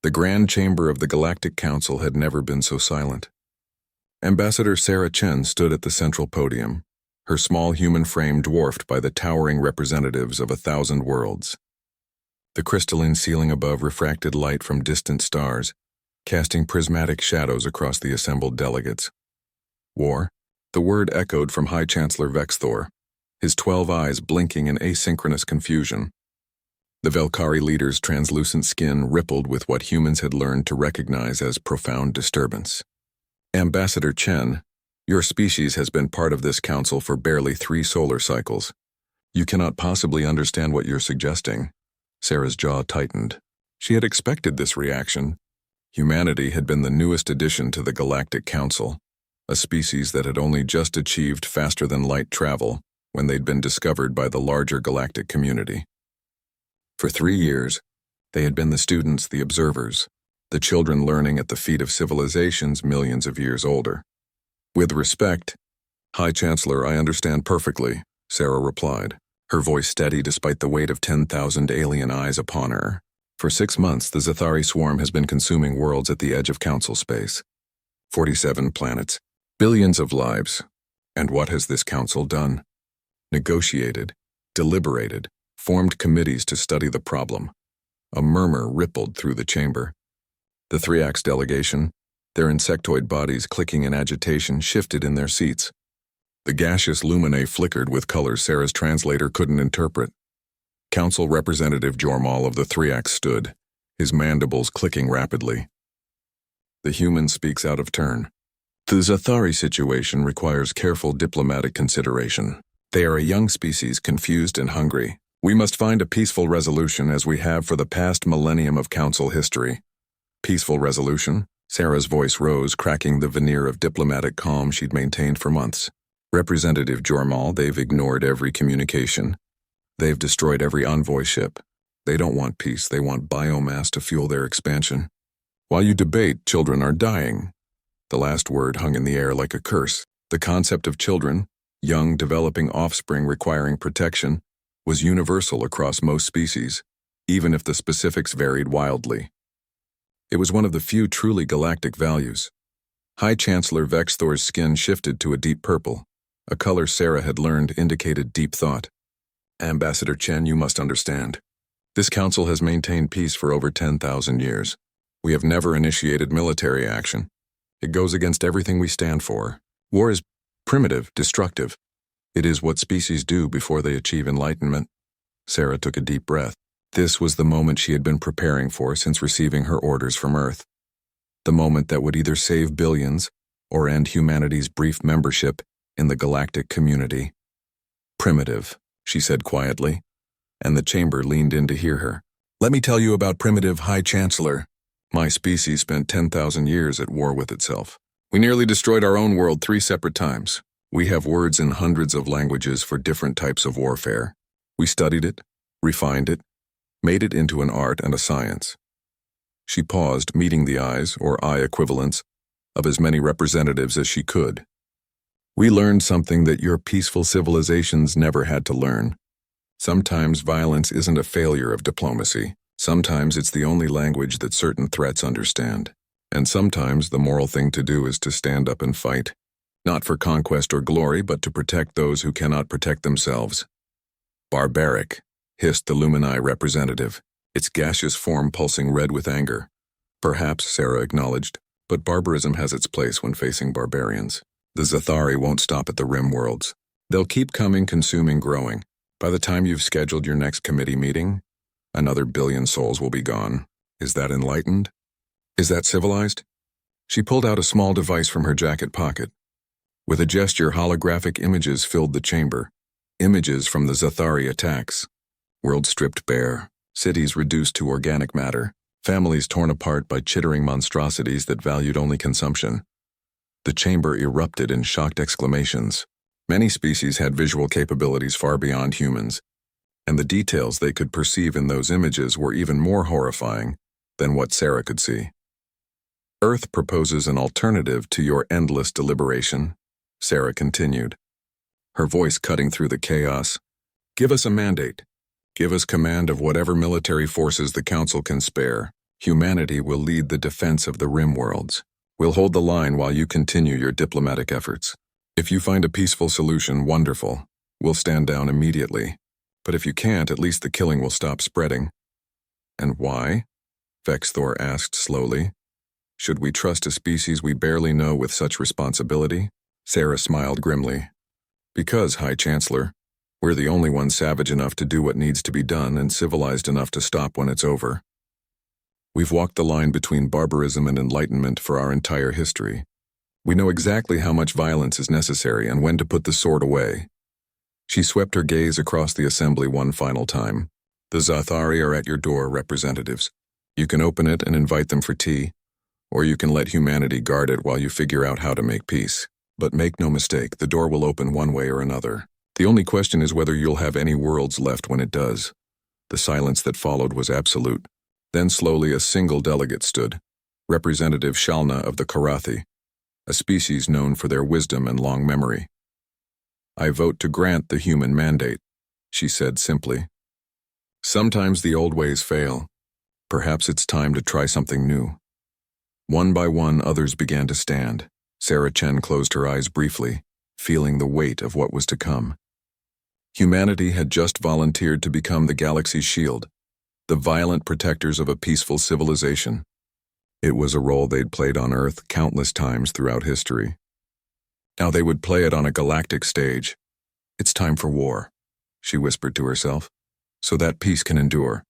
The Grand Chamber of the Galactic Council had never been so silent. Ambassador Sarah Chen stood at the central podium, her small human frame dwarfed by the towering representatives of 1,000 worlds. The crystalline ceiling above refracted light from distant stars, casting prismatic shadows across the assembled delegates. War? The word echoed from High Chancellor Vexthor, his 12 eyes blinking in asynchronous confusion. The Velkari leader's translucent skin rippled with what humans had learned to recognize as profound disturbance. Ambassador Chen, your species has been part of this council for barely 3 solar cycles. You cannot possibly understand what you're suggesting. Sarah's jaw tightened. She had expected this reaction. Humanity had been the newest addition to the Galactic Council, a species that had only just achieved faster-than-light travel when they'd been discovered by the larger galactic community. For 3 years, they had been the students, the observers, the children learning at the feet of civilizations millions of years older. With respect, High Chancellor, I understand perfectly, Sarah replied, her voice steady despite the weight of 10,000 alien eyes upon her. For 6 months, the Zathari swarm has been consuming worlds at the edge of Council space. 47 planets, billions of lives. And what has this council done? Negotiated, deliberated, formed committees to study the problem. A murmur rippled through the chamber. The 3X delegation, their insectoid bodies clicking in agitation, shifted in their seats. The gaseous luminae flickered with colors Sarah's translator couldn't interpret. Council Representative Jormal of the 3X stood, his mandibles clicking rapidly. The human speaks out of turn. The Zathari situation requires careful diplomatic consideration. They are a young species, confused and hungry. We must find a peaceful resolution as we have for the past millennium of Council history. Peaceful resolution? Sarah's voice rose, cracking the veneer of diplomatic calm she'd maintained for months. Representative Jormal, they've ignored every communication. They've destroyed every envoy ship. They don't want peace, they want biomass to fuel their expansion. While you debate, children are dying. The last word hung in the air like a curse. The concept of children, young, developing offspring requiring protection, was universal across most species, even if the specifics varied wildly. It was one of the few truly galactic values. High Chancellor Vexthor's skin shifted to a deep purple, a color Sarah had learned indicated deep thought. Ambassador Chen, you must understand. This council has maintained peace for over 10,000 years. We have never initiated military action. It goes against everything we stand for. War is primitive, destructive. It is what species do before they achieve enlightenment. Sarah took a deep breath. This was the moment she had been preparing for since receiving her orders from Earth. The moment that would either save billions or end humanity's brief membership in the galactic community. Primitive, she said quietly, and the chamber leaned in to hear her. Let me tell you about primitive, High Chancellor. My species spent 10,000 years at war with itself. We nearly destroyed our own world 3 separate times. We have words in hundreds of languages for different types of warfare. We studied it, refined it, made it into an art and a science. She paused, meeting the eyes, or eye equivalents, of as many representatives as she could. We learned something that your peaceful civilizations never had to learn. Sometimes violence isn't a failure of diplomacy. Sometimes it's the only language that certain threats understand. And sometimes the moral thing to do is to stand up and fight. Not for conquest or glory, but to protect those who cannot protect themselves. Barbaric, hissed the Lumini representative, its gaseous form pulsing red with anger. Perhaps, Sarah acknowledged, but barbarism has its place when facing barbarians. The Zathari won't stop at the rim worlds. They'll keep coming, consuming, growing. By the time you've scheduled your next committee meeting, another 1 billion souls will be gone. Is that enlightened? Is that civilized? She pulled out a small device from her jacket pocket. With a gesture, holographic images filled the chamber. Images from the Zathari attacks. Worlds stripped bare, cities reduced to organic matter, families torn apart by chittering monstrosities that valued only consumption. The chamber erupted in shocked exclamations. Many species had visual capabilities far beyond humans, and the details they could perceive in those images were even more horrifying than what Sarah could see. Earth proposes an alternative to your endless deliberation, Sarah continued, her voice cutting through the chaos. Give us a mandate. Give us command of whatever military forces the Council can spare. Humanity will lead the defense of the Rim worlds. We'll hold the line while you continue your diplomatic efforts. If you find a peaceful solution, wonderful. We'll stand down immediately. But if you can't, at least the killing will stop spreading. And why? Vexthor asked slowly. Should we trust a species we barely know with such responsibility? Sarah smiled grimly. Because, High Chancellor, we're the only ones savage enough to do what needs to be done and civilized enough to stop when it's over. We've walked the line between barbarism and enlightenment for our entire history. We know exactly how much violence is necessary and when to put the sword away. She swept her gaze across the assembly one final time. The Zathari are at your door, representatives. You can open it and invite them for tea, or you can let humanity guard it while you figure out how to make peace. But make no mistake, the door will open one way or another. The only question is whether you'll have any worlds left when it does. The silence that followed was absolute. Then slowly a single delegate stood, Representative Shalna of the Karathi, a species known for their wisdom and long memory. I vote to grant the human mandate, she said simply. Sometimes the old ways fail. Perhaps it's time to try something new. One by one, others began to stand. Sarah Chen closed her eyes briefly, feeling the weight of what was to come. Humanity had just volunteered to become the galaxy's shield, the violent protectors of a peaceful civilization. It was a role they'd played on Earth countless times throughout history. Now they would play it on a galactic stage. It's time for war, she whispered to herself, so that peace can endure.